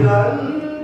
Rangga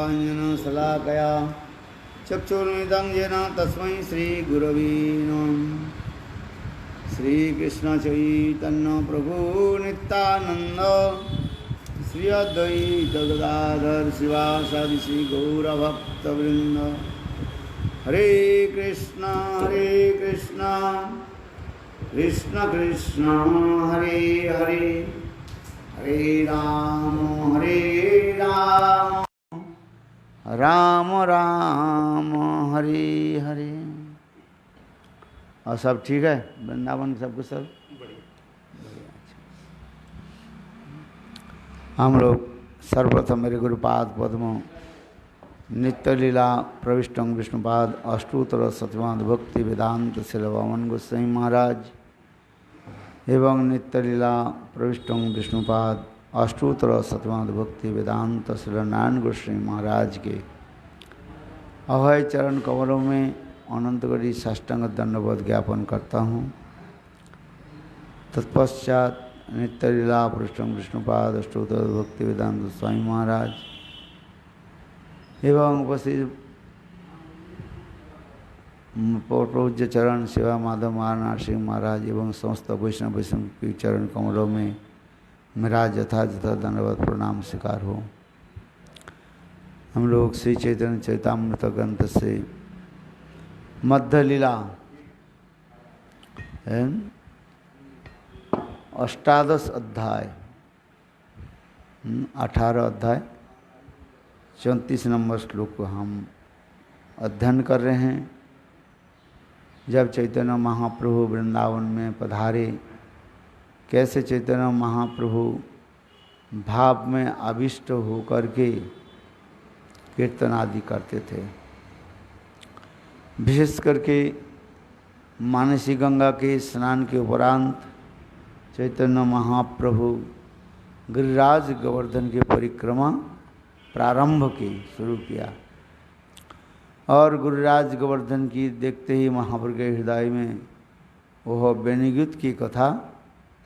ज्ञानाञ्जनशलाकया चक्षुर्मिलितं येन तस्मै श्रीगुरवे नमः। श्रीकृष्ण चैतन्य प्रभु नित्यानंद श्री अद्वैत गदाधर शिवासादि श्री गौरभक्तवृंद। हरे कृष्ण कृष्ण कृष्ण हरे हरे, हरे राम राम राम हरे हरे। और सब ठीक है वृंदावन सब कुछ सब बढ़िया। हम लोग सर्वप्रथम मेरे गुरुपाद पद्म नित्य लीला प्रविष्टं विष्णुपाद अष्टोत्तर शतवाद भक्ति वेदांत शिलवामन गोस्वामी महाराज एवं नित्य लीला प्रविष्टं विष्णुपाद अष्टोत्तर शतवाद भक्ति वेदांत शिलनारायण गोस्वामी महाराज के अभय चरण कमलों में अनंतगढ़ी साष्टांग दंडवत ज्ञापन करता हूँ। तत्पश्चात नित्य लीला पृष्ठम विष्णुपाद अष्टोत्तर भक्ति वेदांत स्वामी महाराज एवं उपस्थित पूज्य चरण सेवा माधव महाराज सिंह महाराज एवं समस्त वैष्णव की चरण कमलों में मेरा यथा दंडवत प्रणाम स्वीकार हो। हम लोग श्री चैतन्य चैतामृत ग्रंथ से मध्य लीला अष्टादश अध्याय 18 अध्याय 34 नंबर श्लोक को हम अध्ययन कर रहे हैं। जब चैतन्य महाप्रभु वृंदावन में पधारे, कैसे चैतन्य महाप्रभु भाव में आविष्ट होकर के कीर्तन आदि करते थे। विशेष करके मानसी गंगा के स्नान के उपरांत चैतन्य महाप्रभु गिरिराज गोवर्धन की परिक्रमा प्रारंभ की शुरू किया और गिरिराज गोवर्धन की देखते ही महाप्रभु के हृदय में वह बेनिगुत की कथा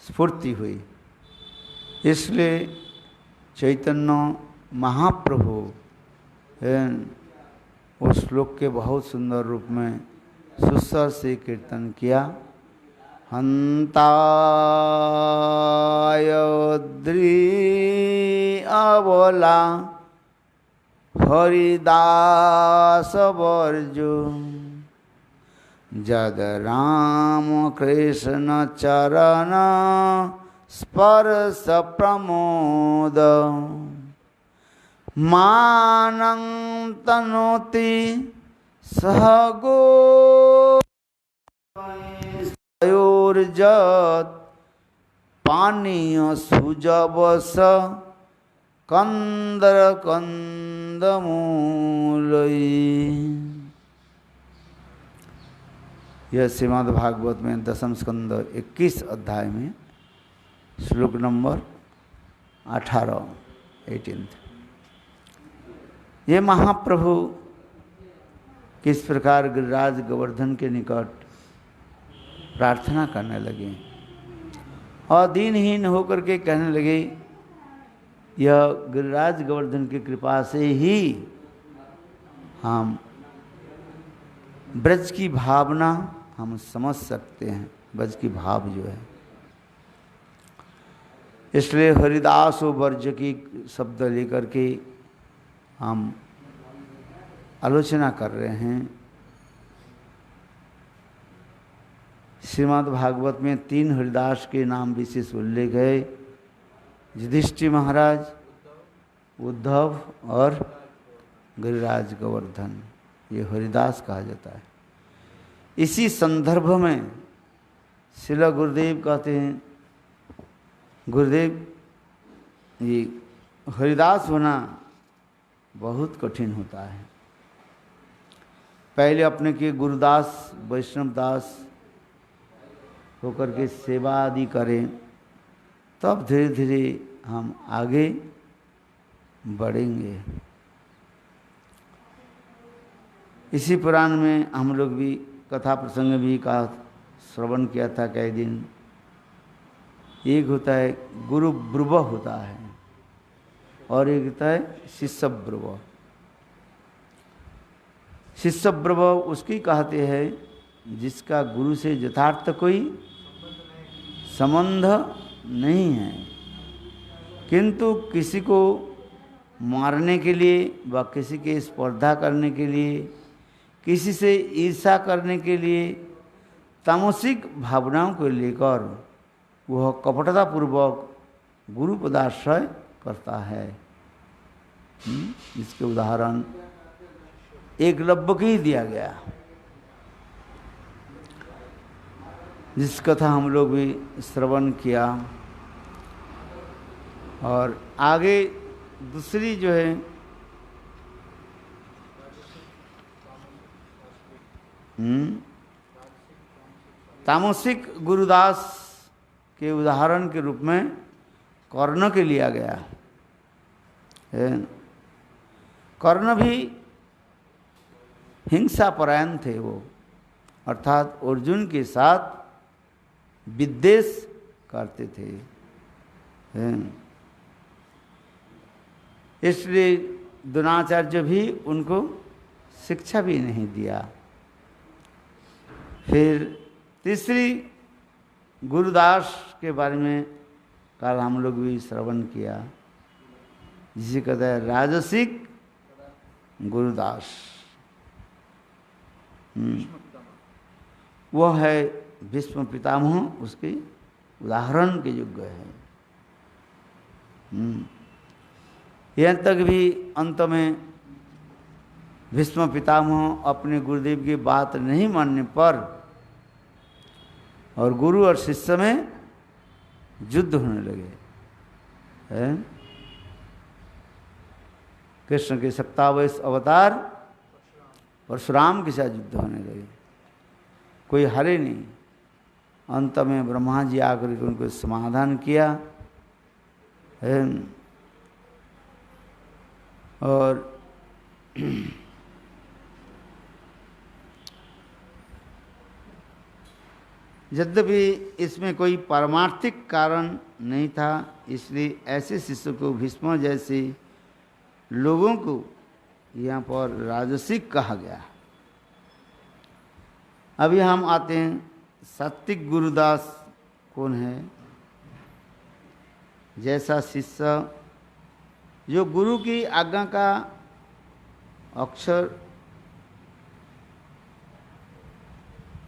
स्फूर्ति हुई। इसलिए चैतन्य महाप्रभु उस श्लोक के बहुत सुंदर रूप में सुस्वर से कीर्तन किया। हंतायोद्री अबला हरिदास वर्जो जद राम कृष्ण चरण स्पर्श प्रमोद मानं तनोति सहगो योर्जत पानीय सुजबस कंदर कंदमूलई। यह श्रीमद् भागवत में दशम स्कंद 21 अध्याय में श्लोक नंबर 18 ये महाप्रभु किस प्रकार गिरिराज गोवर्धन के निकट प्रार्थना करने लगे और दीनहीन होकर के कहने लगे, यह गिरिराज गोवर्धन की कृपा से ही हम ब्रज की भावना हम समझ सकते हैं, ब्रज की भाव जो है। इसलिए हरिदास वर्ज की शब्द लेकर के हम आलोचना कर रहे हैं। श्रीमद् भागवत में 3 हरिदास के नाम विशेष उल्लेख है, युधिष्ठिर महाराज, उद्धव और गिरिराज गोवर्धन। ये हरिदास कहा जाता है। इसी संदर्भ में श्रील गुरुदेव कहते हैं, गुरुदेव ये हरिदास होना बहुत कठिन होता है। पहले अपने के गुरुदास वैष्णवदास होकर के सेवा आदि करें, तब धीरे धीरे हम आगे बढ़ेंगे। इसी पुराण में हम लोग भी कथा प्रसंग भी का श्रवण किया था कई दिन। एक होता है गुरु ब्रुव होता है और एक होता है शिष्य ब्रुव। शिष्य ब्रव उसकी कहते हैं जिसका गुरु से यथार्थ कोई संबंध नहीं है, किंतु किसी को मारने के लिए व किसी के स्पर्धा करने के लिए, किसी से ईर्षा करने के लिए, तामसिक भावनाओं को लेकर वह कपटतापूर्वक गुरु पदाश्रय करता है। इसके उदाहरण एकलव्य को ही दिया गया, जिस कथा हम लोग भी श्रवण किया। और आगे दूसरी जो है तामसिक गुरुदास के उदाहरण के रूप में कर्ण के लिया गया है। कर्ण भी हिंसा परायण थे वो, अर्थात अर्जुन के साथ विद्वेष करते थे। इसलिए द्रोणाचार्य भी उनको शिक्षा भी नहीं दिया। फिर तीसरी गुरुदास के बारे में कल हम लोग भी श्रवण किया, जिसे कहते हैं राजसिक गुरुदास। वह है भीष्म पितामह, उसके उदाहरण के योग्य है। यहाँ तक भी अंत में भीष्म पितामह अपने गुरुदेव की बात नहीं मानने पर और गुरु और शिष्य में युद्ध होने लगे हैं। कृष्ण के 27 अवतार परशुराम के साथ युद्ध होने लगे, कोई हारे नहीं। अंत में ब्रह्मा जी आकर के उनको समाधान किया है। और यद्यपि इसमें कोई पारमार्थिक कारण नहीं था, इसलिए ऐसे शिष्य को भीष्म जैसे लोगों को यहाँ पर राजसिक कहा गया। अभी हम आते हैं सात्विक गुरुदास कौन है। जैसा शिष्य जो गुरु की आज्ञा का अक्षर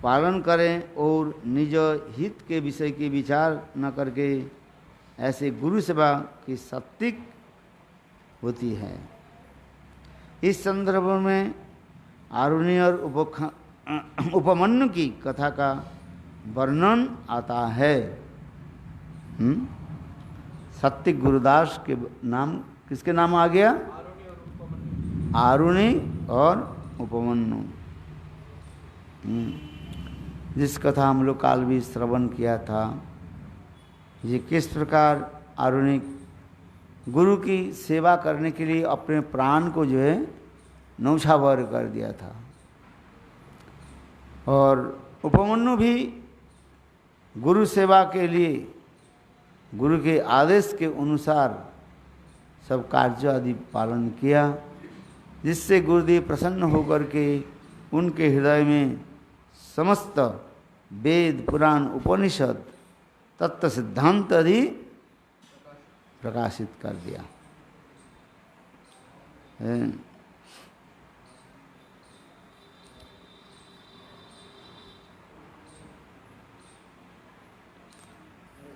पालन करें और निज हित के विषय की विचार न करके ऐसे गुरु सेवा की सात्विक होती है। इस संदर्भ में आरुणि और उपमन्यु की कथा का वर्णन आता है। सात्विक गुरुदास के नाम किसके नाम आ गया? आरुणि और उपमन्यु, जिस कथा हम लोग काल भी श्रवण किया था। ये किस प्रकार आरुणि गुरु की सेवा करने के लिए अपने प्राण को जो है न्यौछावर कर दिया था। और उपमन्यु भी गुरु सेवा के लिए गुरु के आदेश के अनुसार सब कार्य आदि पालन किया, जिससे गुरुदेव प्रसन्न होकर के उनके हृदय में समस्त वेद पुराण उपनिषद तत्व सिद्धांत आदि प्रकाशित कर दिया।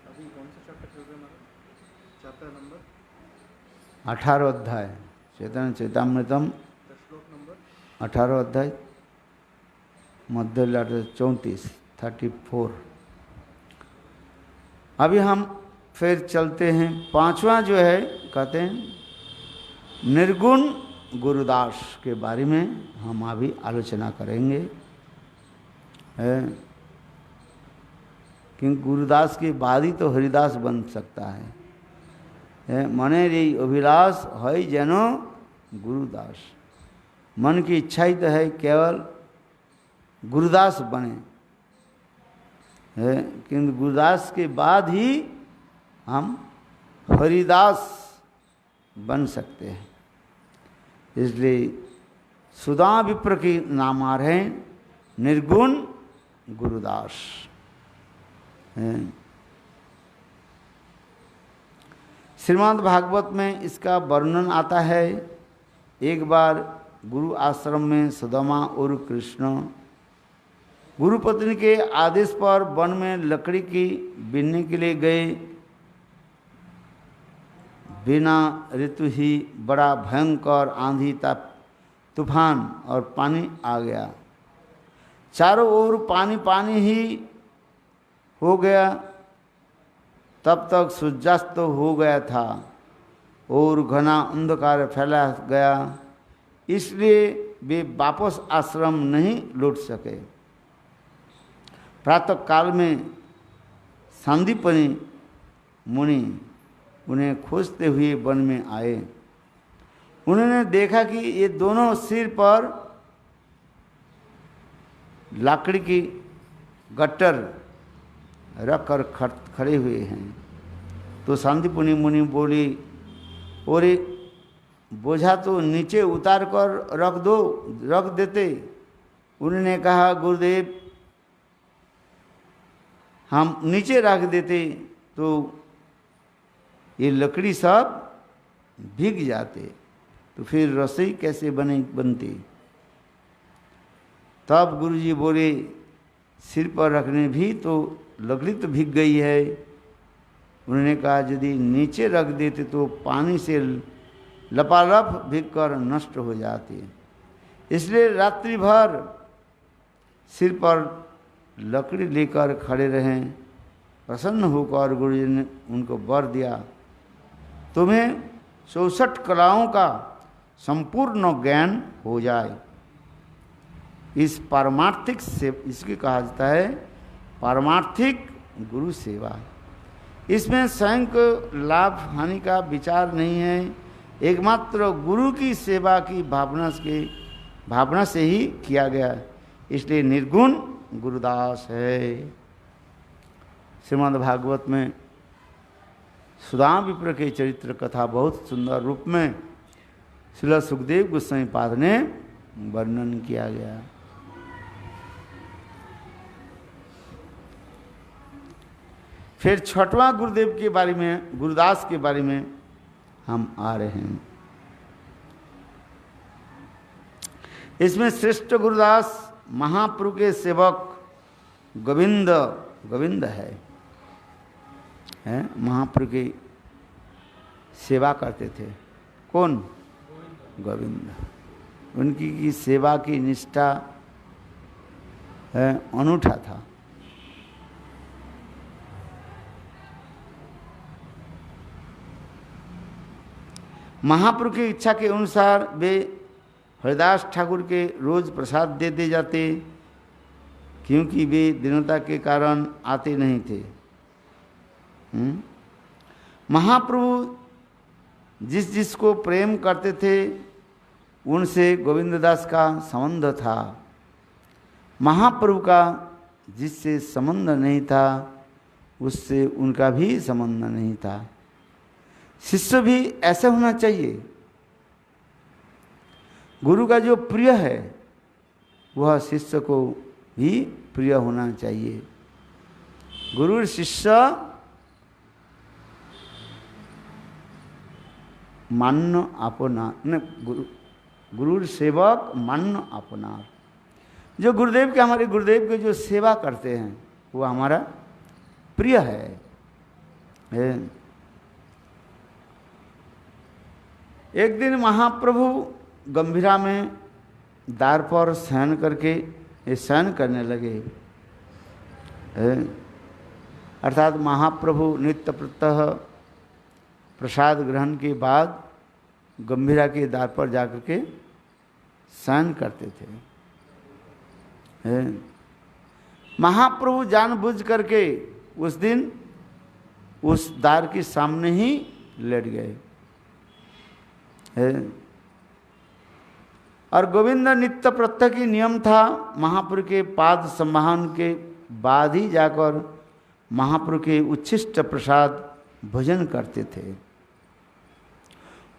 अभी कौन सा चैप्टर चल रहा है हमारा? चैप्टर नंबर 18 अध्याय चैतन्य चैतामृतम, श्लोक नंबर 18 अध्याय मध्य लेटर 34। अभी हम फिर चलते हैं। पांचवा जो है कहते हैं निर्गुण गुरुदास के बारे में हम अभी आलोचना करेंगे। क्योंकि गुरुदास के बाद ही तो हरिदास बन सकता है। मने रे अभिलाष है जनो गुरुदास, मन की इच्छा ही तो है केवल गुरुदास बने है, किंतु गुरुदास के बाद ही हम हरिदास बन सकते हैं। इसलिए सुधा विप्र की नामार है निर्गुण गुरुदास हैं। श्रीमद् भागवत में इसका वर्णन आता है। एक बार गुरु आश्रम में सुदामा और कृष्ण गुरु पत्नी के आदेश पर वन में लकड़ी की बीनने के लिए गए। बिना ऋतु ही बड़ा भयंकर आंधी तूफान और पानी आ गया। चारों ओर पानी पानी ही हो गया। तब तक सूर्यास्त हो गया था और घना अंधकार फैला गया, इसलिए वे वापस आश्रम नहीं लौट सके। प्रातः काल में सांदीपनि मुनि उन्हें खोजते हुए वन में आए। उन्होंने देखा कि ये दोनों सिर पर लकड़ी की गट्टर रख कर खड़े हुए हैं। तो सांदीपनि मुनि बोली, और बोझा तो नीचे उतार कर रख देते। उन्होंने कहा, गुरुदेव हम नीचे रख देते तो ये लकड़ी सब भीग जाते, तो फिर रसोई कैसे बनती। तब गुरुजी बोले, सिर पर रखने भी तो लकड़ी तो भीग गई है। उन्होंने कहा, यदि नीचे रख देते तो पानी से लपालप भीग कर नष्ट हो जाती, इसलिए रात्रि भर सिर पर लकड़ी लेकर खड़े रहें। प्रसन्न होकर गुरुजी ने उनको वर दिया, तुम्हें 64 कलाओं का संपूर्ण ज्ञान हो जाए। इस पारमार्थिक से इसकी कहा जाता है पारमार्थिक गुरु सेवा। इसमें स्वयं को लाभ हानि का विचार नहीं है, एकमात्र गुरु की सेवा की भावना से ही किया गया, इसलिए निर्गुण गुरुदास है। श्रीमद् भागवत में सुदाम विप्र के चरित्र कथा बहुत सुंदर रूप में श्रील सुखदेव गोस्वामी पाद ने वर्णन किया गया। फिर छठवां गुरुदेव के बारे में, गुरुदास के बारे में हम आ रहे हैं। इसमें श्रेष्ठ गुरुदास महाप्रभु के सेवक गोविंद है। महाप्रभु की सेवा करते थे। कौन? गोविंद। उनकी की सेवा की निष्ठा अनूठा था। महाप्रभु की इच्छा के अनुसार वे हरिदास ठाकुर के रोज प्रसाद दे जाते, क्योंकि वे दीनता के कारण आते नहीं थे। महाप्रभु जिसको प्रेम करते थे उनसे गोविंददास का संबंध था। महाप्रभु का जिससे संबंध नहीं था उससे उनका भी संबंध नहीं था। शिष्य भी ऐसा होना चाहिए। गुरु का जो प्रिय है वह शिष्य को भी प्रिय होना चाहिए। गुरु शिष्य मान्य अपना, गुरु सेवक मान्य अपना। जो गुरुदेव के, हमारे गुरुदेव के जो सेवा करते हैं वो हमारा प्रिय है। एक दिन महाप्रभु गंभीरा में द्वार पर शयन करने लगे। अर्थात महाप्रभु नित्य प्रत्यह प्रसाद ग्रहण के बाद गंभीरा के द्वार पर जाकर के शयन करते थे। महाप्रभु जानबूझ करके उस दिन उस द्वार के सामने ही लेट गए। और गोविंद नित्य प्रत्यह की नियम था, महाप्रभु के पाद सम्मान के बाद ही जाकर महाप्रभु के उच्छिष्ट प्रसाद भोजन करते थे।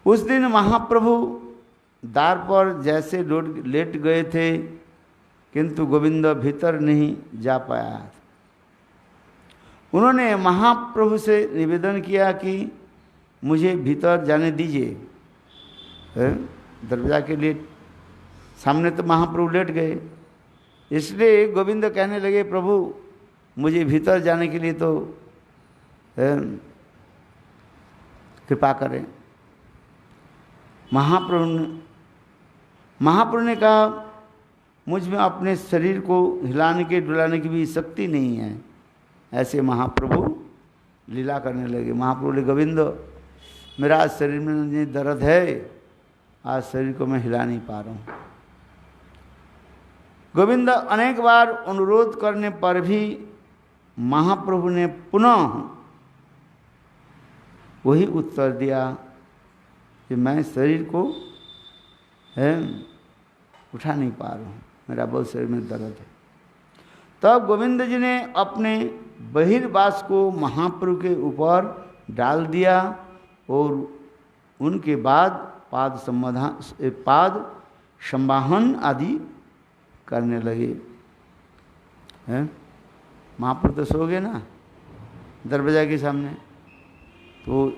उस दिन महाप्रभु द्वार पर जैसे लेट गए थे, किंतु गोविंद भीतर नहीं जा पाया। उन्होंने महाप्रभु से निवेदन किया कि मुझे भीतर जाने दीजिए। दरवाजा के लिए सामने तो महाप्रभु लेट गए, इसलिए गोविंद कहने लगे, प्रभु मुझे भीतर जाने के लिए तो कृपा करें। महाप्रभु ने कहा, मुझ में अपने शरीर को हिलाने के डुलाने की भी शक्ति नहीं है। ऐसे महाप्रभु लीला करने लगे। महाप्रभु ने, गोविंद मेरा आज शरीर में दर्द है, आज शरीर को मैं हिला नहीं पा रहा हूँ। गोविंद अनेक बार अनुरोध करने पर भी महाप्रभु ने पुनः वही उत्तर दिया कि मैं शरीर को उठा नहीं पा रहा हूँ, मेरा बहुत शरीर में दर्द है। तब गोविंद जी ने अपने बहिर्वास को महाप्रभु के ऊपर डाल दिया और उनके बाद पाद संवाहन आदि करने लगे। हैं, महाप्रभु तो सो गए ना दरवाजा के सामने, तो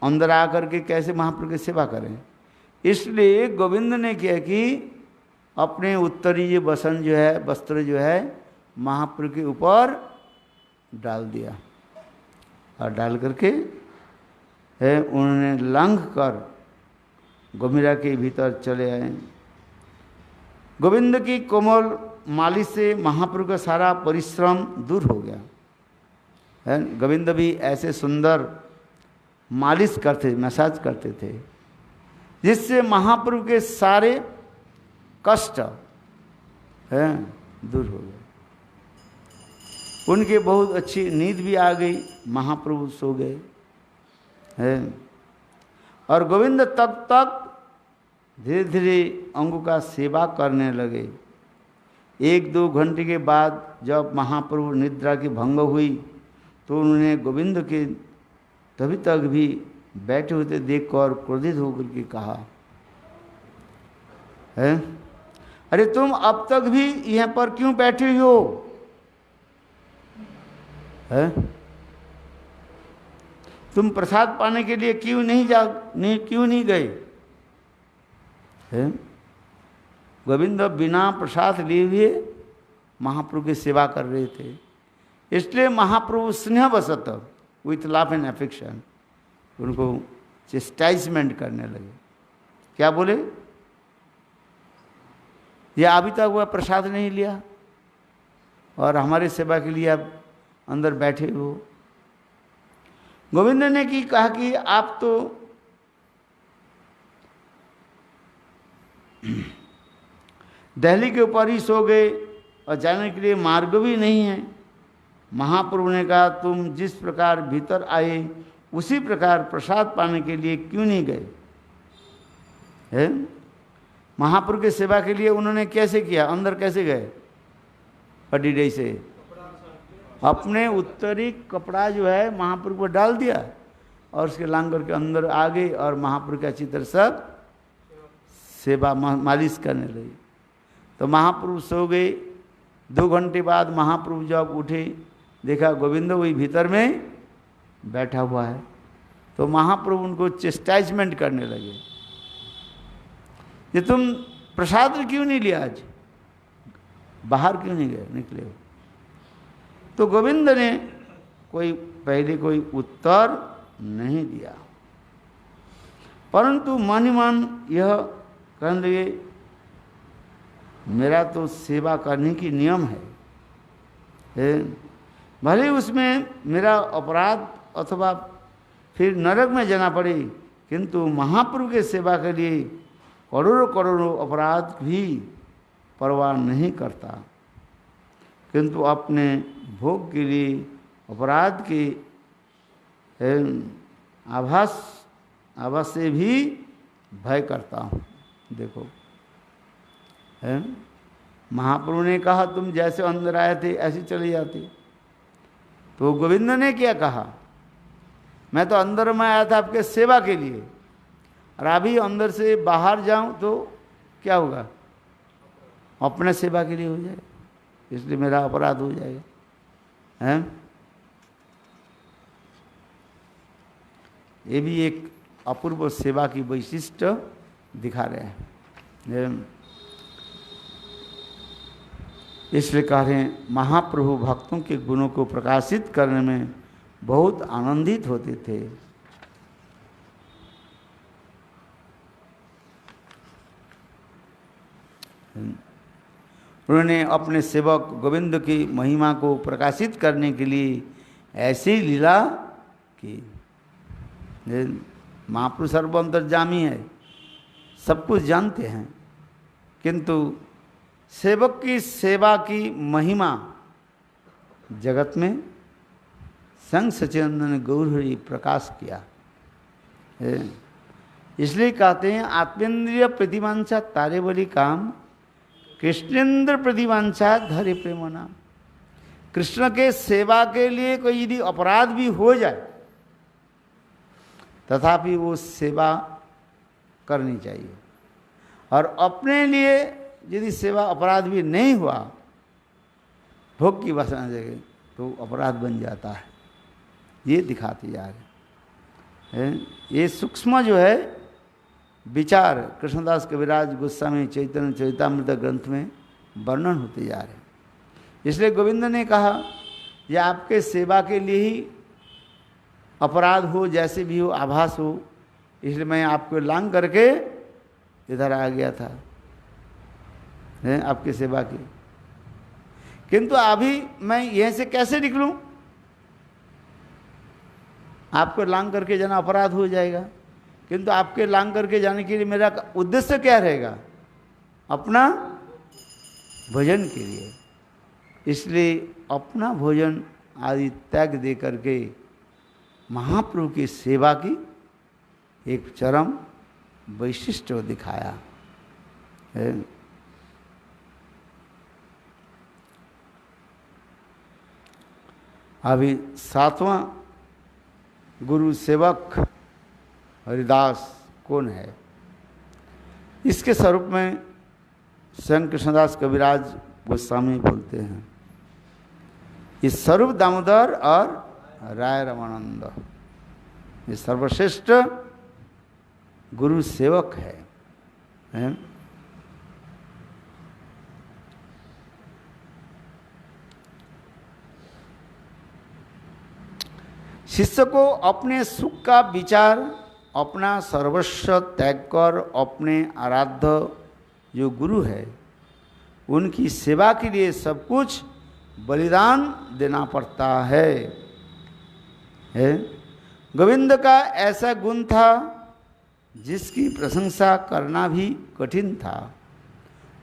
अंदर आकर के कैसे महाप्रभु की सेवा करें। इसलिए गोविंद ने किया कि अपने उत्तरी वसन जो है, वस्त्र जो है, महाप्रभु के ऊपर डाल दिया और डाल करके उन्होंने लंघ कर गोमीरा के भीतर चले आए। गोविंद की कोमल मालिश से महाप्रभु का सारा परिश्रम दूर हो गया है। गोविंद भी ऐसे सुंदर मालिश करते, मसाज करते थे, जिससे महाप्रभु के सारे कष्ट हैं दूर हो गए। उनके बहुत अच्छी नींद भी आ गई, महाप्रभु सो गए हैं। और गोविंद तब तक धीरे धीरे अंगों का सेवा करने लगे। 1-2 घंटे के बाद जब महाप्रभु निद्रा की भंग हुई तो उन्होंने गोविंद के तभी तक भी बैठे होते देखकर क्रोधित होकर के कहा, है अरे तुम अब तक भी यहाँ पर क्यों बैठे हो? है तुम प्रसाद पाने के लिए क्यों नहीं गए? है गोविंद बिना प्रसाद लिए हुए महाप्रभु की सेवा कर रहे थे। इसलिए महाप्रभु स्नेहवशत विथ लव एंड अफेक्शन उनको चेस्टाइजमेंट करने लगे। क्या बोले? ये अभी तक वह प्रसाद नहीं लिया और हमारी सेवा के लिए आप अंदर बैठे हो। गोविंद ने की कहा कि आप तो दिल्ली के ऊपर ही सो गए और जाने के लिए मार्ग भी नहीं है। महाप्रभु ने कहा, तुम जिस प्रकार भीतर आए उसी प्रकार प्रसाद पाने के लिए क्यों नहीं गए? है महाप्रभु की सेवा के लिए उन्होंने कैसे किया? अंदर कैसे गए? पडीडे से अपने उत्तरी कपड़ा जो है महाप्रभु को डाल दिया और उसके लांगर के अंदर आ गए और महाप्रभु का चित्र सब सेवा मालिश करने लगे। तो महाप्रभु सो गए। 2 घंटे बाद महाप्रभु जब उठे, देखा गोविंद वही भीतर में बैठा हुआ है। तो महाप्रभु उनको चेस्टाइजमेंट करने लगे, ये तुम प्रसाद क्यों नहीं लिया, आज बाहर क्यों नहीं गए, निकले हो? तो गोविंद ने पहले कोई उत्तर नहीं दिया, परंतु मन ही मन यह कहने लगे, मेरा तो सेवा करने की नियम है, भले उसमें मेरा अपराध अथवा फिर नरक में जाना पड़े, किंतु महाप्रभु के सेवा के लिए करोड़ों करोड़ों अपराध भी परवाह नहीं करता, किंतु अपने भोग के लिए अपराध के आभास से भी भय करता हूँ। देखो है, महाप्रभु ने कहा तुम जैसे अंदर आए थे ऐसे चले जाते। तो गोविंद ने क्या कहा, मैं तो अंदर में आया था आपके सेवा के लिए, और अभी अंदर से बाहर जाऊं तो क्या होगा? अपने सेवा के लिए हो जाएगा, इसलिए मेरा अपराध हो जाएगा, हैं? ये भी एक अपूर्व सेवा की वैशिष्ट दिखा रहे हैं। इसलिए कह रहे हैं महाप्रभु भक्तों के गुणों को प्रकाशित करने में बहुत आनंदित होते थे। उन्होंने अपने सेवक गोविंद की महिमा को प्रकाशित करने के लिए ऐसी लीला की। महाप्रभु सर्वअंतर्यामी है, सब कुछ जानते हैं, किंतु सेवक की सेवा की महिमा जगत में संग सच्चिदानंद ने गौरहरि प्रकाश किया। इसलिए कहते हैं आत्मेंद्रिय प्रतिमांसा तारे बलि काम, कृष्णेंद्र प्रतिमांसा धरे प्रेम नाम। कृष्ण के सेवा के लिए कोई यदि अपराध भी हो जाए तथापि वो सेवा करनी चाहिए, और अपने लिए यदि सेवा अपराध भी नहीं हुआ, भोग की वासना जगह, तो अपराध बन जाता है। ये दिखाते जा रहे हैं। ये सूक्ष्म जो है विचार कृष्णदास कविराज गोस्वामी चैतन्य चरितामृत ग्रंथ में वर्णन होते जा रहे हैं। इसलिए गोविंद ने कहा ये आपके सेवा के लिए ही अपराध हो, जैसे भी हो, आभास हो, इसलिए मैं आपको लांग करके इधर आ गया था, है आपकी सेवा की। किंतु अभी मैं यहीं से कैसे निकलूं? आपको लांग करके जाना अपराध हो जाएगा, किंतु आपके लांग करके जाने के लिए मेरा उद्देश्य क्या रहेगा? अपना भोजन के लिए। इसलिए अपना भोजन आदि त्याग दे करके महाप्रभु की सेवा की एक चरम वैशिष्ट दिखाया है। अभी सातवां गुरु सेवक हरिदास कौन है? इसके स्वरूप में स्वयं कृष्णदास कविराज गोस्वामी बोलते हैं, ये स्वरूप दामोदर और राय रमानंद ये सर्वश्रेष्ठ गुरु सेवक है। शिष्य को अपने सुख का विचार, अपना सर्वस्व त्याग कर अपने आराध्य जो गुरु है उनकी सेवा के लिए सब कुछ बलिदान देना पड़ता है। गोविंद का ऐसा गुण था जिसकी प्रशंसा करना भी कठिन था।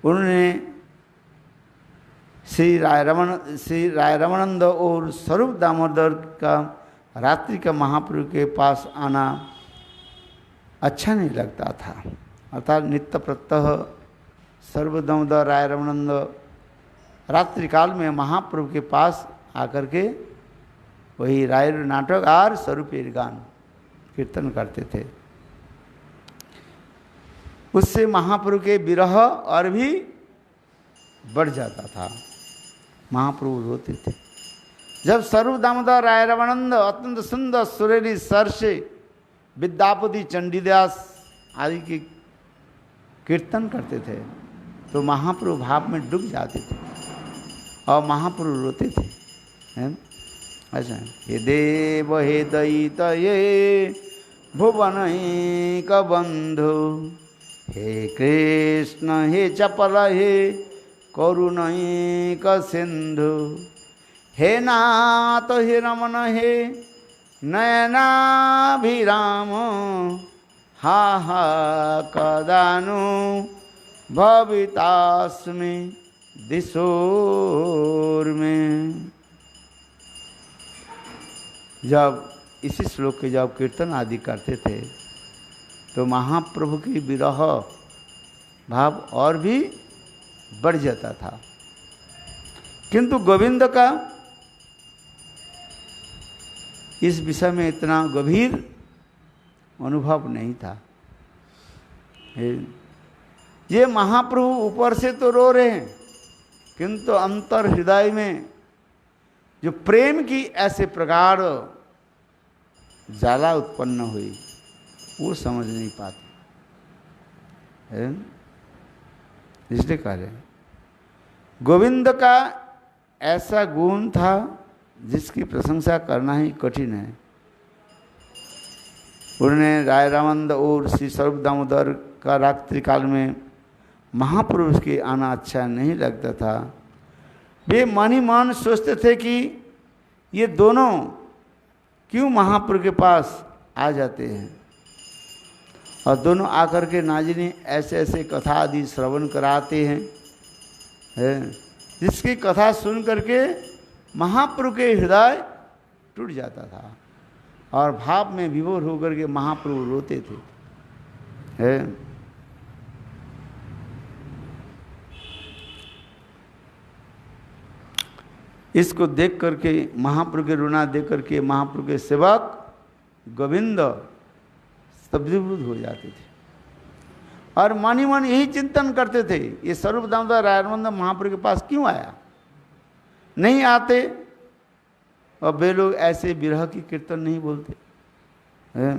उन्होंने श्री राय रमानंद और स्वरूप दामोदर का रात्रि का महाप्रभु के पास आना अच्छा नहीं लगता था। अर्थात नित्य प्रत्यह स्वरूप दामोदर राय रमानंद रात्रि काल में महाप्रभु के पास आकर के वही राय नाटक और स्वरूपेर गान कीर्तन करते थे। उससे महाप्रभु के विरह और भी बढ़ जाता था। महाप्रभु रोते थे। जब स्वरूप दामोदर राय रमानंद अत्यंत सुंदर सुरेली स्वर से विद्यापति चंडीदास आदि की कीर्तन करते थे तो महाप्रभु भाव में डूब जाते थे और महाप्रभु रोते थे। हैं? अच्छा, हे देव हे दयित ये भुवनैक बंधु, हे कृष्ण हे चपल हे करुणैक सिंधु, हे नाथ हे रमन हे नयनाभिराम, हा हा कदानु भवितास्मि दिशोर में। जब इसी श्लोक के जब कीर्तन आदि करते थे तो महाप्रभु की विरह भाव और भी बढ़ जाता था। किंतु गोविंद का इस विषय में इतना गंभीर अनुभव नहीं था। ये महाप्रभु ऊपर से तो रो रहे हैं, किंतु अंतर हृदय में जो प्रेम की ऐसे प्रगाढ़ ज्वाला उत्पन्न हुई वो समझ नहीं पाते है। इसलिए कह रहे हैं गोविंद का ऐसा गुण था जिसकी प्रशंसा करना ही कठिन है। उन्होंने राय रामानंद और श्री स्वरूप दामोदर का रात्रि काल में महापुरुष के आना अच्छा नहीं लगता था। वे मन ही मन सोचते थे कि ये दोनों क्यों महापुरुष के पास आ जाते हैं, और दोनों आकर के नाजिनी ऐसे ऐसे कथा आदि श्रवण कराते हैं जिसकी कथा सुन करके महाप्रभु के हृदय टूट जाता था और भाव में विभोर होकर के महाप्रभु रोते थे है। इसको देख करके महाप्रभु के रोना देख करके महाप्रभु के सेवक गोविंद स्तब्धीभूत हो जाते थे और मन ही मन यही चिंतन करते थे ये स्वरूप दामोदर रायरानंद महाप्रभु के पास क्यों आया, नहीं आते और वे लोग ऐसे विरह की कीर्तन नहीं बोलते हैं।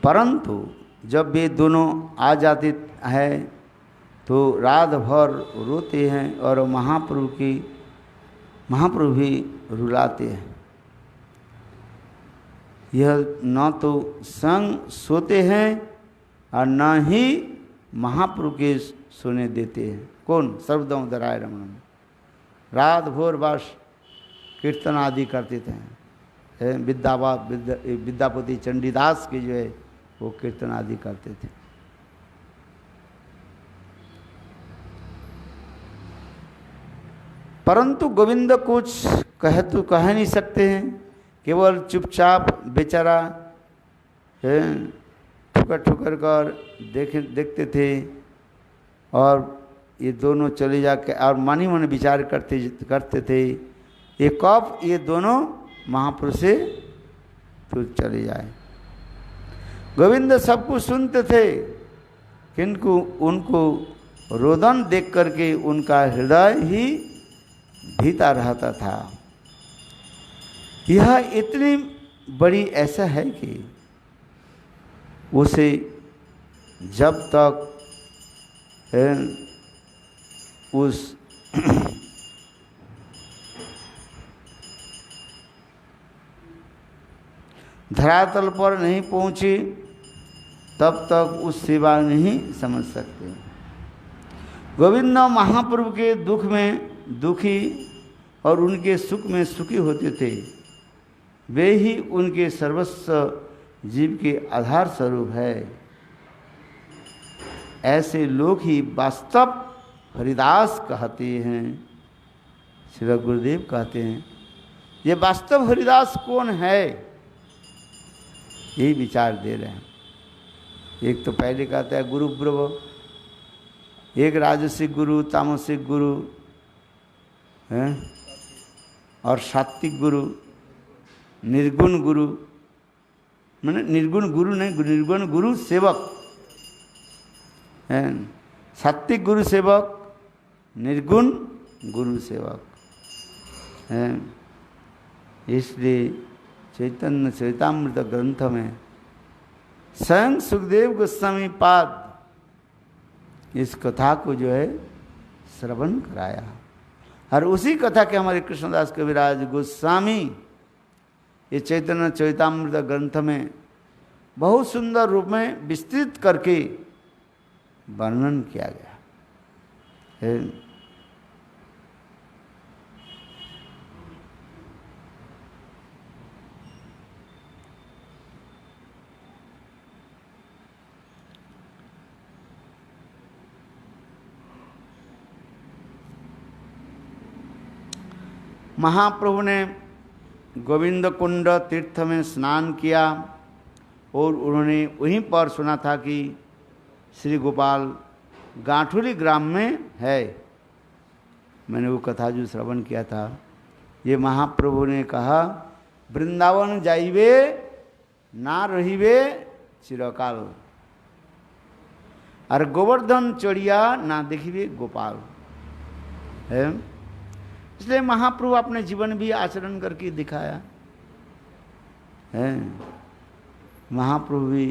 परंतु जब वे दोनों आ जाते हैं तो रात भर रोते हैं और महाप्रभु भी रुलाते हैं। यह न तो संग सोते हैं और न ही महाप्रभु के सोने देते हैं। कौन? स्वरूप दामोदर रायरानंद रात भर बस कीर्तन आदि करते थे। विद्यापति चंडीदास के जो है वो कीर्तन आदि करते थे। परंतु गोविंद कुछ कह नहीं सकते हैं, केवल चुपचाप बेचारा ठुकर ठुकर कर देखते थे और ये दोनों चले जाके और मन ही मन विचार करते थे ये कब ये दोनों महापुरुष से तो चले जाए। गोविंद सब कुछ सुनते थे किंतु उनको रोदन देख करके उनका हृदय ही भीता रहता था। यह इतनी बड़ी ऐसा है कि उसे जब तक उस धरातल पर नहीं पहुंची तब तक उस सेवा नहीं समझ सकते। गोविंद महाप्रभु के दुख में दुखी और उनके सुख में सुखी होते थे। वे ही उनके सर्वस्व जीव के आधार स्वरूप है। ऐसे लोग ही वास्तव हरिदास कहते हैं। श्री गुरुदेव कहते हैं ये वास्तव हरिदास कौन है, यही विचार दे रहे हैं। एक तो पहले कहता है गुरु ब्रह्म, एक राजसिक गुरु, तामसिक गुरु हैं और सात्विक गुरु, निर्गुण गुरु, मैंने निर्गुण गुरु नहीं, निर्गुण गुरु सेवक हैं। सात्विक गुरु सेवक, निर्गुण गुरु सेवक हैं। इसलिए चैतन्य चरितामृत ग्रंथ में स्वयं सुखदेव गोस्वामी पाद इस कथा को जो है श्रवण कराया और उसी कथा के हमारे कृष्णदास कविराज गोस्वामी ये चैतन्य चरितामृत ग्रंथ में बहुत सुंदर रूप में विस्तृत करके वर्णन किया गया है। महाप्रभु ने गोविंद कुंड तीर्थ में स्नान किया और उन्होंने वहीं पर सुना था कि श्री गोपाल गांठुली ग्राम में है। मैंने वो कथा जो श्रवण किया था, ये महाप्रभु ने कहा वृंदावन जाइबे ना रहिबे चिरकाल, और गोवर्धन चढ़िया ना देखिबे गोपाल है। इसलिए महाप्रभु अपने जीवन भी आचरण करके दिखाया है। महाप्रभु भी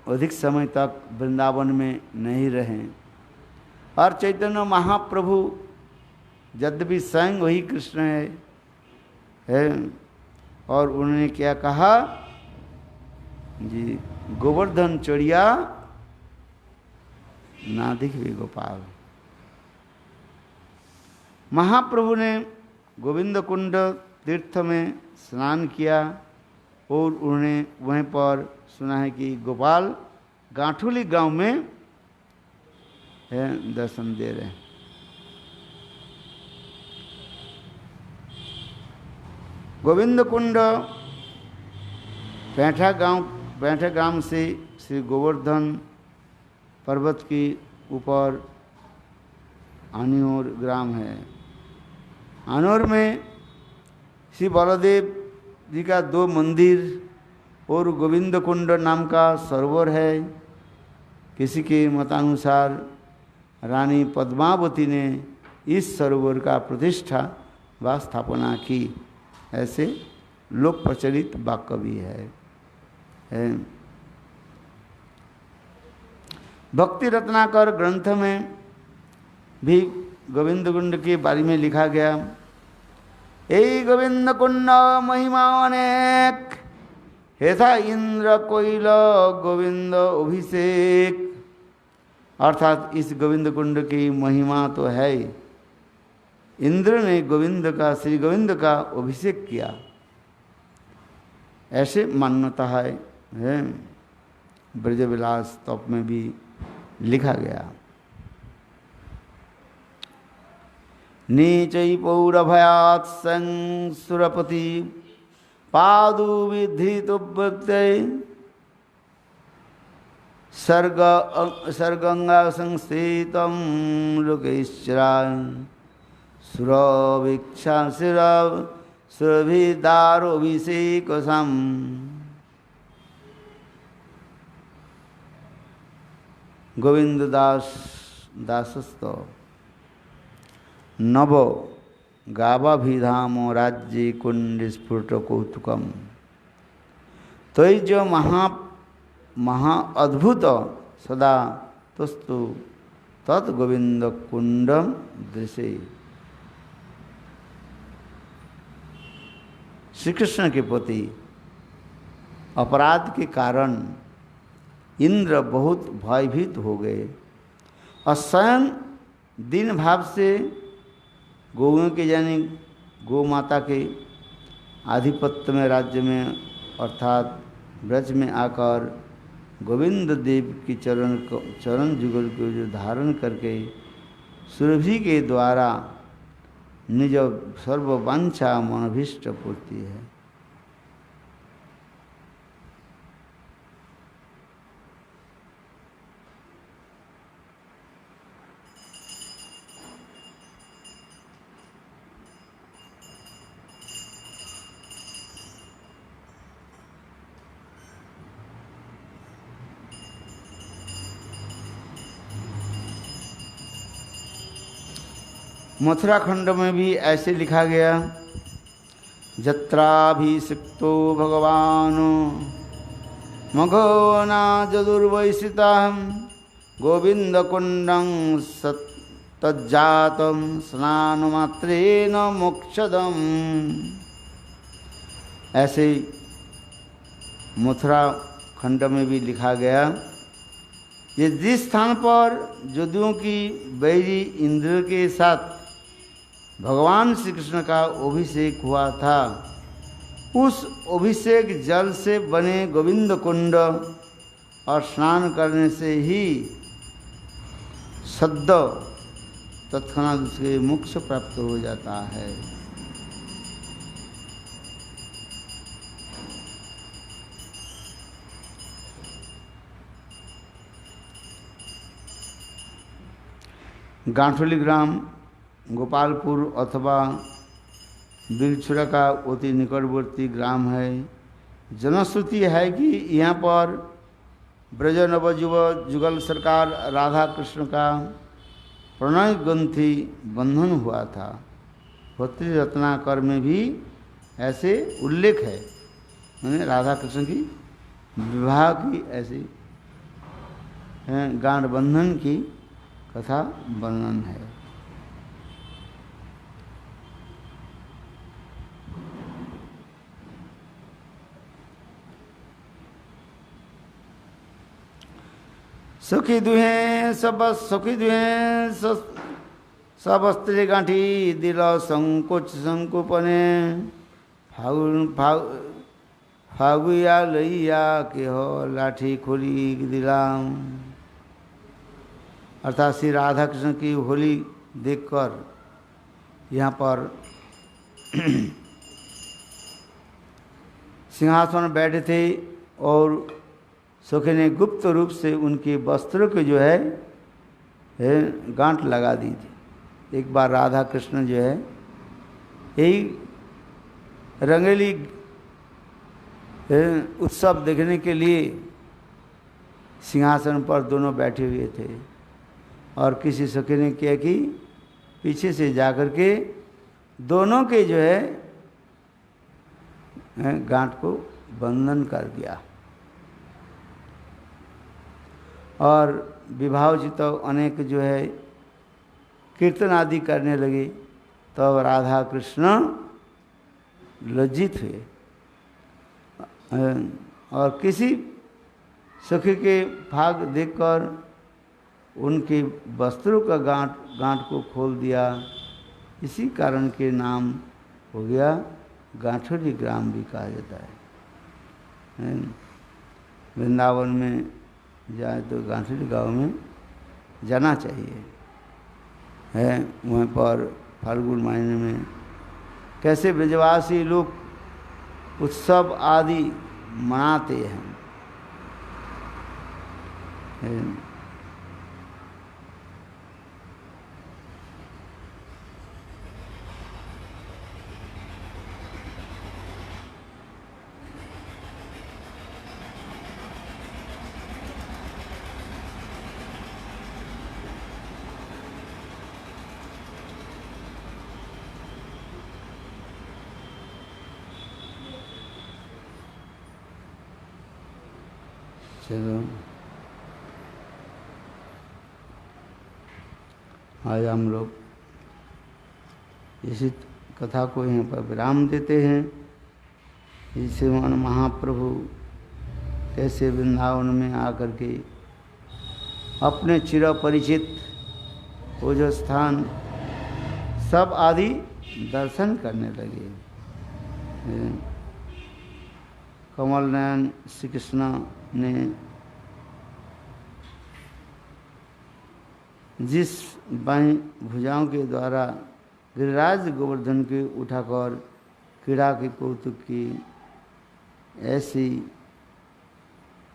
अधिक समय तक वृंदावन में नहीं रहे, और चैतन्य महाप्रभु यद्यपि स्वयं वही कृष्ण है, और उन्होंने क्या कहा जी, गोवर्धन चढ़िया ना दिखवे गोपाल। महाप्रभु ने गोविंद कुंड तीर्थ में स्नान किया, और उन्होंने वहीं पर सुना है कि गोपाल गांठुली गांव में है दर्शन दे रहे हैं। गोविंद कुंड पैंठा ग्राम से श्री गोवर्धन पर्वत के ऊपर आनियोर ग्राम है। आनोर में श्री बलदेव जी का 2 मंदिर और गोविंद कुंड नाम का सरोवर है। किसी के मतानुसार रानी पद्मावती ने इस सरोवर का प्रतिष्ठा व स्थापना की, ऐसे लोक प्रचलित वाक्य भी है। भक्ति रत्नाकर ग्रंथ में भी गोविंद कुंड के बारे में लिखा गया, ए गोविंद कुंड महिमा अनेक, हेथा इंद्र कोइल गोविंद अभिषेक। अर्थात इस गोविंद कुंड की महिमा तो है, इंद्र ने श्री गोविंद का अभिषेक किया, ऐसे मान्यता है। ब्रजविलास तप में भी लिखा गया। नीचै पौरभयात् सुरपति पादु विधृतोव्यक्ते सर्गंगा संस्थितं लोकेश्वराय सुरवीक्षा सुरभिदारोभिषेकसं। गोविंद दासस्त नव गावाभिधाम राज्य कुंड स्फुट कौतुकम। तो ये जो महा अद्भुत सदा तस्तु तत् गोविंद कुंडम दृश्य। श्री कृष्ण के प्रति अपराध के कारण इंद्र बहुत भयभीत हो गए, और स्वयं दीन भाव से गौओं के यानी गौ माता के आधिपत्य में राज्य में अर्थात ब्रज में आकर गोविंद देव की चरण जुगल को जो धारण करके सुरभि के द्वारा निज सर्ववांछा मनभीष्ट पूर्ति है। मथुरा खंड में भी ऐसे लिखा गया, जत्राभिषिक्तो भगवान मघोना जदुर्वैसिता गोविंद कुंडं तज्जातम स्नान मात्रेन मोक्षदम। ऐसे मथुरा खंड में भी लिखा गया, ये जिस स्थान पर जदुओं की बैरी इंद्र के साथ भगवान श्री कृष्ण का अभिषेक हुआ था, उस अभिषेक जल से बने गोविंद कुंड और स्नान करने से ही सद्द तत्क्षणात उसके मोक्ष प्राप्त हो जाता है। गांठोली ग्राम गोपालपुर अथवा बिलछुरा का अति निकटवर्ती ग्राम है। जनश्रुति है कि यहाँ पर ब्रज नवजुव जुगल सरकार राधा कृष्ण का प्रणय ग्रंथि बंधन हुआ था। भक्ति रत्नाकर में भी ऐसे उल्लेख है, मैंने राधा कृष्ण की विवाह की ऐसी गांठ बंधन की कथा वर्णन है। सुखी दुहे सब सुखी दुहे सब स्त्री गांठी दिल संकोच संकुपने फागुया लैया के हो लाठी खोली दिलाम। अर्थात श्री राधा कृष्ण की होली देखकर यहाँ पर सिंहासन बैठे थे और सुखी ने गुप्त रूप से उनके वस्त्रों के जो है गांठ लगा दी थी। एक बार राधा कृष्ण जो है यही रंगीली उत्सव देखने के लिए सिंहासन पर दोनों बैठे हुए थे और किसी सखी ने किया कि पीछे से जाकर के दोनों के जो है गांठ को बंधन कर दिया और विवाहोचित अनेक जो है कीर्तन आदि करने लगे। तब राधा कृष्ण लज्जित हुए और किसी सखी के भाग देखकर उनके वस्त्रों का गांठ को खोल दिया। इसी कारण के नाम हो गया गांठोली ग्राम भी कहा जाता है। वृंदावन में जाए तो गांठोली गांव में जाना चाहिए है। वहाँ पर फाल्गुन महीने में कैसे ब्रजवासी लोग उत्सव आदि मनाते हैं। चलो आज हम लोग इसी कथा को यहाँ पर विराम देते हैं। जिससे मन महाप्रभु कैसे वृंदावन में आकर के अपने चिर परिचित वो जो स्थान सब आदि दर्शन करने लगे। कमल नयन श्री कृष्ण ने जिस बाईं भुजाओं के द्वारा गिरिराज गोवर्धन के उठाकर क्रीड़ा के कौतुक की ऐसी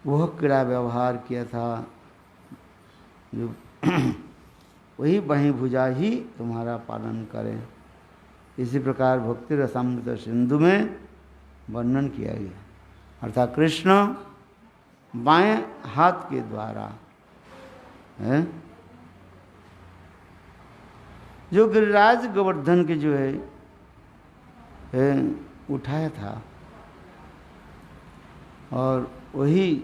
वह क्रीड़ा व्यवहार किया था जो वही बाईं भुजा ही तुम्हारा पालन करे। इसी प्रकार भक्ति रसामृत सिंधु में वर्णन किया गया। अर्थात कृष्ण बाएं हाथ के द्वारा है जो गिरिराज गोवर्धन के जो है उठाया था और वही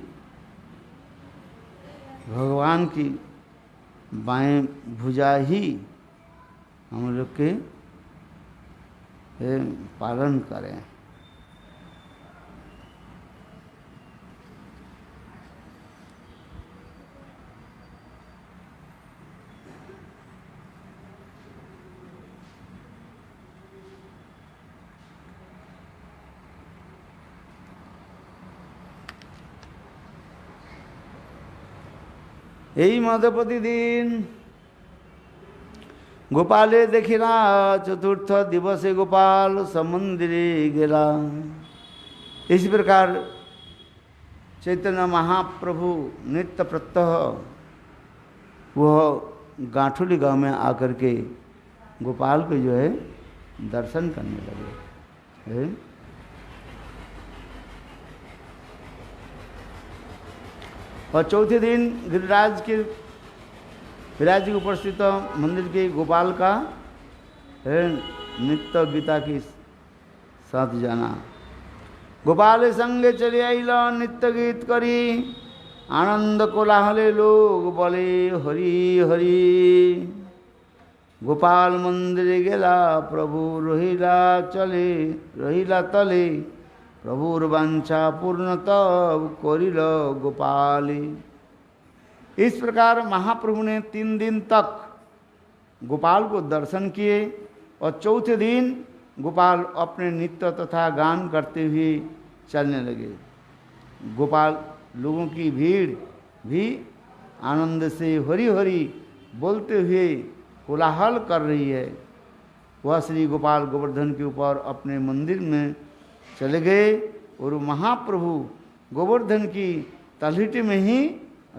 भगवान की बाएं भुजा ही हम लोग के पालन करें। এই মত প্রতিদিন গোপালে দেখিলা चतुर्थ दिवसे गोपाल समंदिरे गेला। इसी प्रकार चैतन्य महाप्रभु नित्य प्रत्यह वह गांठोली गांव में आकर के गोपाल को जो है दर्शन करने लगे। है। और चौथे दिन गिरिराज के विराज के ऊपर स्थित मंदिर के गोपाल का है नित्य गीता के साथ जाना। गोपाल संगे चले आइल नित्य गीत करी आनंद कोलाहले लोग बोले हरि हरि। गोपाल मंदिर गेला प्रभु रहिला चले रहिला तले प्रभुर वांछा पूर्ण तब करिल गोपाली। इस प्रकार महाप्रभु ने 3 दिन तक गोपाल को दर्शन किए और चौथे दिन गोपाल अपने नृत्य तथा गान करते हुए चलने लगे। गोपाल लोगों की भीड़ भी आनंद से हरि हरि बोलते हुए कोलाहल कर रही है। वह श्री गोपाल गोवर्धन के ऊपर अपने मंदिर में चले गए और महाप्रभु गोवर्धन की तलहटी में ही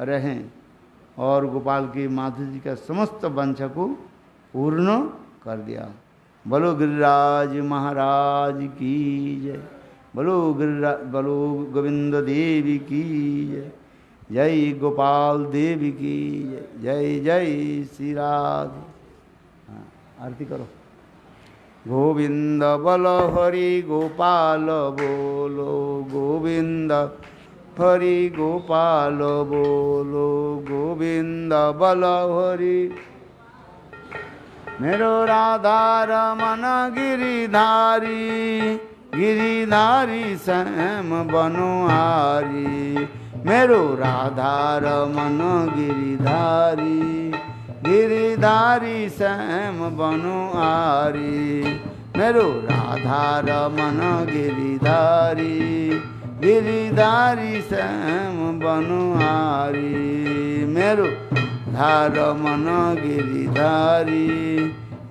रहें और गोपाल की माधुरी जी का समस्त वांछा को पूर्ण कर दिया। बोलो गिरिराज महाराज की जय। बोलो गिरिराज बोलो गोविंद देवी की जय। जय गोपाल देवी की जय। जय जय श्री राधे। आरती करो। गोविंद बोलो हरि गोपाल बोलो गोविंद हरि गोपाल बोलो गोविंद बोलो हरि। मेरो राधा रमन गिरिधारी गिरिधारी श्याम बनोहारी। मेरो राधा रमन गिरिधारी गिरिधारी श्याम बनोहारी। मेरो राधा रमन गिरिधारी गिरिधारी श्याम बनोहारी। मेरो धार मन गिरिधारी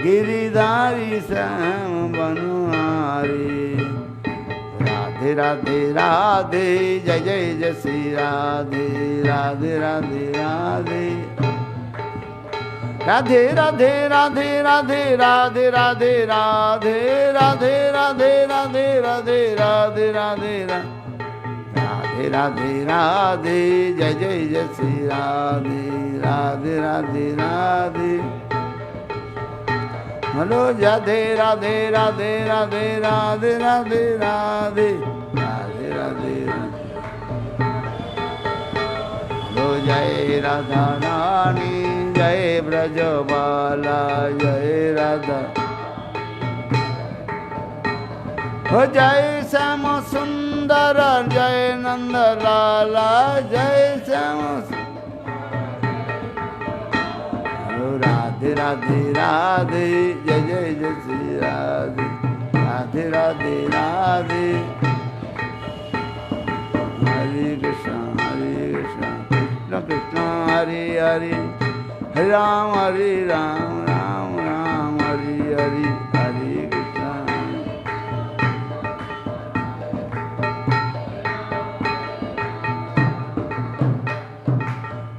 गिरिधारी श्याम बनोहारी। राधे राधे राधे जय जय जय श्री राधे। राधे राधे राधे राधे राधे राधे राधे राधे राधे राधे राधे राधे राधे राधे राधे राधे राधे राधे राधे जय जय जय श्री राधे। राधे राधे राधे बोलो राधे राधे राधे राधे राधे राधे राधे राधे राधे बोलो जय राधा रानी जय ब्रजबाला जय राधा। हो जय श्याम सुंदर जय नंद लाला जय श्याम। राधे राधे राधे जय जय जय श्री राधे। राधे राधे राधे हरे कृष्ण कृष्ण कृष्ण हरे हरे हरे राम राम राम हरे हरे हरे कृष्ण।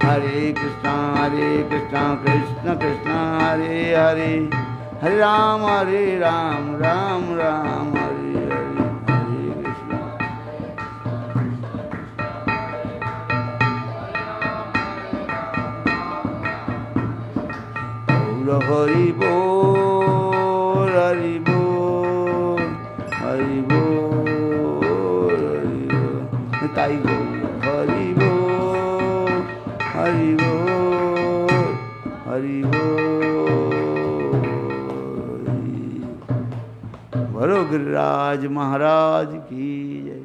हरे कृष्ण कृष्ण कृष्ण हरे हरे हरे राम राम राम हरे हरे हरे कृष्ण। गौर हरि बोल हरि बोल हरि बोल हरि बोल ताई गौर हरि बोल हरि बोल हरि बोल। बोलो गिरिराज महाराज की जय।